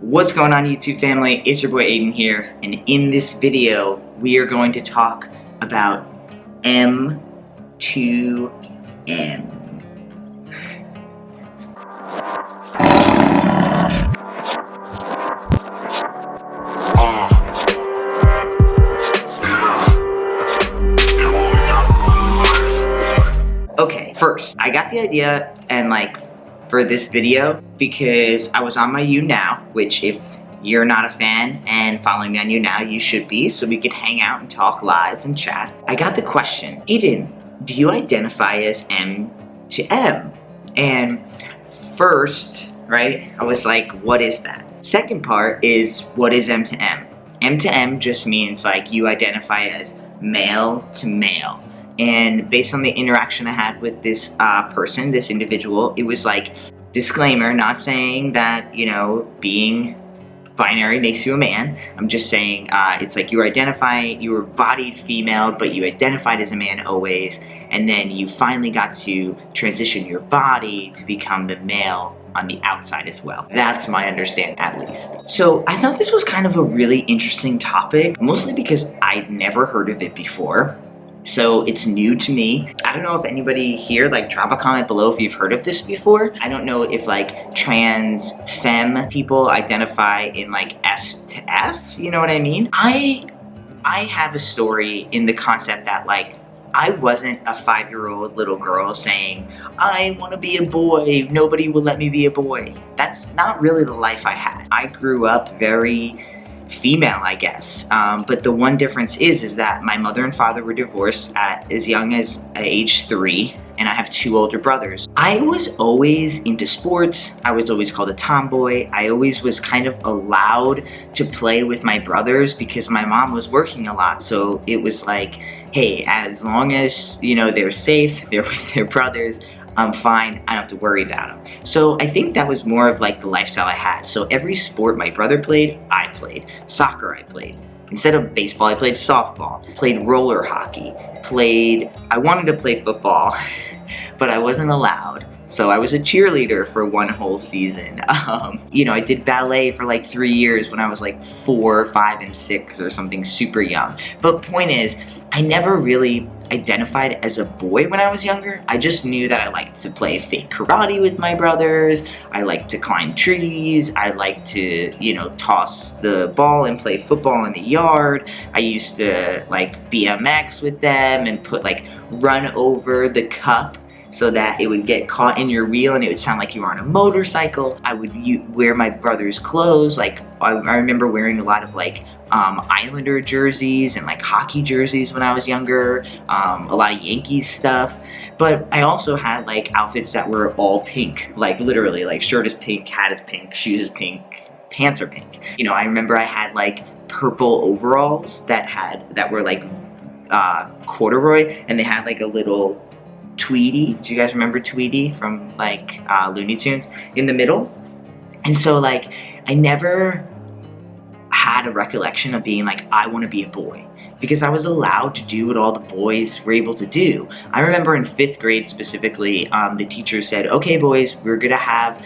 What's going on, YouTube family? It's your boy Aydian here, and in this video we are going to talk about M2M. Okay, first, I got the idea and for this video because I was on my YouNow, which if you're not a fan and following me on YouNow, you should be, so we could hang out and talk live and chat. I got the question, Aydian, do you identify as M to M? And first, right, I was like, what is that? Second part is, what is M to M? M to M just means like you identify as male to male. And based on the interaction I had with this person, this individual, it was like, disclaimer, not saying that, you know, being binary makes you a man. I'm just saying it's like you were bodied female, but you identified as a man always, and then you finally got to transition your body to become the male on the outside as well. That's my understanding, at least. So I thought this was kind of a really interesting topic, mostly because I'd never heard of it before. So it's new to me. I don't know if anybody here, drop a comment below if you've heard of this before. I don't know if trans femme people identify in F to F, you know what I mean? I have a story in the concept that I wasn't a 5-year-old little girl saying, I want to be a boy, nobody will let me be a boy. That's not really the life I had. I grew up very female, I guess, but the one difference is that my mother and father were divorced at as young as age 3, and I have 2 older brothers. I was always into sports. I was always called a tomboy. I always was kind of allowed to play with my brothers because my mom was working a lot, so it was like, hey, as long as, you know, they're safe, they're with their brothers, I'm fine, I don't have to worry about them. So I think that was more of the lifestyle I had. So every sport my brother played, I played. Soccer, I played. Instead of baseball, I played softball. Played roller hockey. I wanted to play football, but I wasn't allowed. So I was a cheerleader for 1 whole season. You know, I did ballet for 3 years when I was 4, 5, and 6 or something super young. But point is, I never really identified as a boy when I was younger. I just knew that I liked to play fake karate with my brothers. I liked to climb trees. I liked to, you know, toss the ball and play football in the yard. I used to BMX with them and run over the cup so that it would get caught in your wheel and it would sound like you were on a motorcycle. I would wear my brother's clothes. I remember wearing a lot of Islander jerseys and hockey jerseys when I was younger, a lot of Yankees stuff. But I also had outfits that were all pink, literally, shirt is pink, hat is pink, shoes is pink, pants are pink. You know, I remember I had purple overalls that were corduroy, and they had a little Tweety. Do you guys remember Tweety from Looney Tunes in the middle? And so I never had a recollection of being I want to be a boy, because I was allowed to do what all the boys were able to do. I remember in 5th grade specifically, the teacher said, okay boys, we're gonna have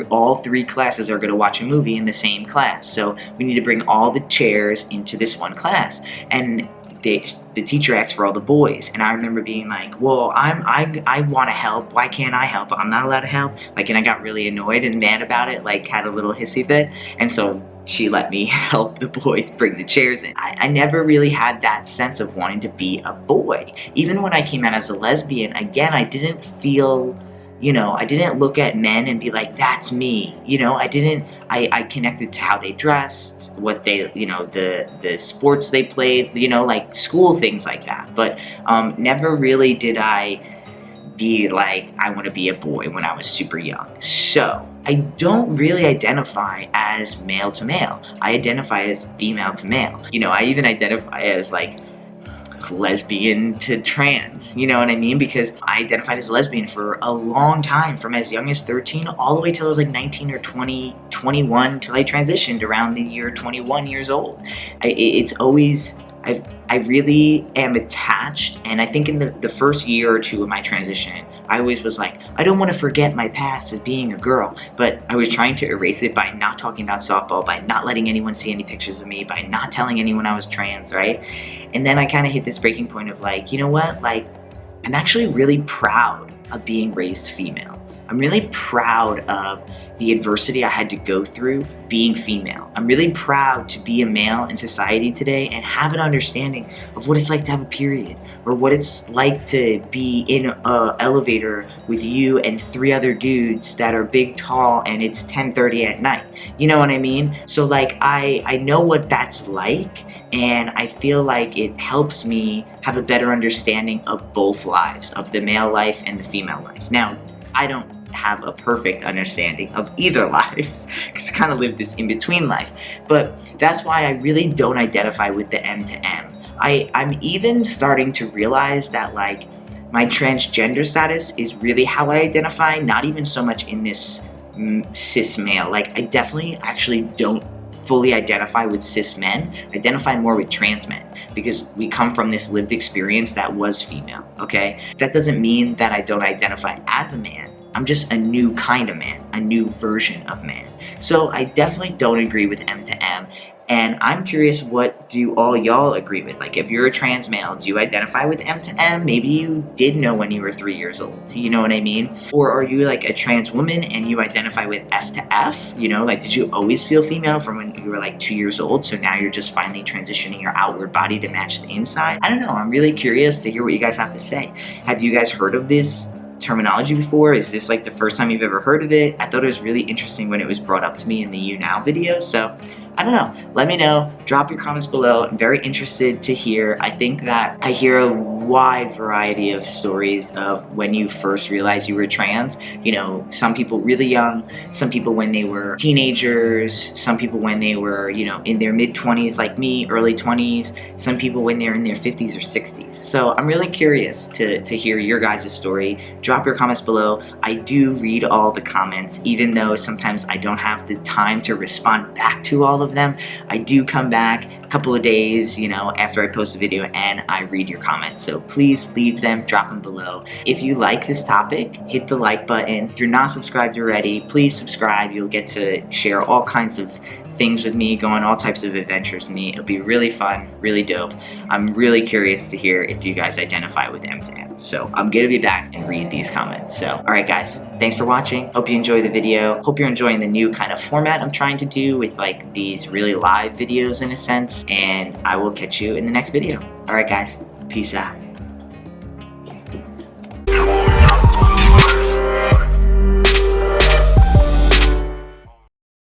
all 3 classes are gonna watch a movie in the same class, so we need to bring all the chairs into this one class. And the teacher asked for all the boys, and I remember being well, I want to help, why can't I help? I'm not allowed to help, and I got really annoyed and mad about it, had a little hissy fit, and so she let me help the boys bring the chairs in. I never really had that sense of wanting to be a boy. Even when I came out as a lesbian, again, I didn't feel, you know, I didn't look at men and be that's me, you know, I connected to how they dressed, what they, you know, the sports they played, you know, school things like that, but never really did I be I want to be a boy when I was super young. So I don't really identify as male to male. I identify as female to male. You know, I even identify as lesbian to trans, you know what I mean? Because I identified as a lesbian for a long time, from as young as 13 all the way till I was 19 or 20, 21, till I transitioned around the year 21 years old. It's always, I really am attached, and I think in the first year or 2 of my transition, I always was like, I don't want to forget my past as being a girl, but I was trying to erase it by not talking about softball, by not letting anyone see any pictures of me, by not telling anyone I was trans, right? And then I kind of hit this breaking point of like, you know what, like, I'm actually really proud of being raised female. I'm really proud of the adversity I had to go through being female. I'm really proud to be a male in society today and have an understanding of what it's like to have a period, or what it's like to be in an elevator with you and 3 other dudes that are big, tall, and it's 10:30 at night. You know what I mean? So like, I know what that's like, and I feel like it helps me have a better understanding of both lives, of the male life and the female life. Now, I don't have a perfect understanding of either lives, because I kind of live this in-between life, but that's why I really don't identify with the M to M. I'm even starting to realize that like my transgender status is really how I identify, not even so much in this cis male. Like, I definitely actually don't fully identify with cis men. I identify more with trans men, because we come from this lived experience that was female, okay? That doesn't mean that I don't identify as a man. I'm just a new kind of man, a new version of man. So I definitely don't agree with M to M, and I'm curious, what do all y'all agree with? Like, if you're a trans male, do you identify with M to M? Maybe you did know when you were 3 years old, you know what I mean? Or are you like a trans woman and you identify with F to F? You know, like, did you always feel female from when you were like 2 years old, so now you're just finally transitioning your outward body to match the inside? I don't know, I'm really curious to hear what you guys have to say. Have you guys heard of this terminology before? Is this like the first time you've ever heard of it? I thought it was really interesting when it was brought up to me in the You Now video, so I don't know. Let me know. Drop your comments below. I'm very interested to hear. I think that I hear a wide variety of stories of when you first realized you were trans. You know, some people really young, some people when they were teenagers, some people when they were, you know, in their mid-20s like me, early 20s, some people when they're in their 50s or 60s. So I'm really curious to hear your guys' story. Drop your comments below. I do read all the comments, even though sometimes I don't have the time to respond back to all of them. I do come back a couple of days, you know, after I post a video, and I read your comments. So please leave them, drop them below. If you like this topic, hit the like button. If you're not subscribed already, please subscribe. You'll get to share all kinds of things with me, go on all types of adventures with me. It'll be really fun, really dope. I'm really curious to hear if you guys identify with M to M. So I'm gonna be back and read these comments. So, all right guys, thanks for watching. Hope you enjoyed the video. Hope you're enjoying the new kind of format I'm trying to do with like these really live videos in a sense. And I will catch you in the next video. All right guys, peace out.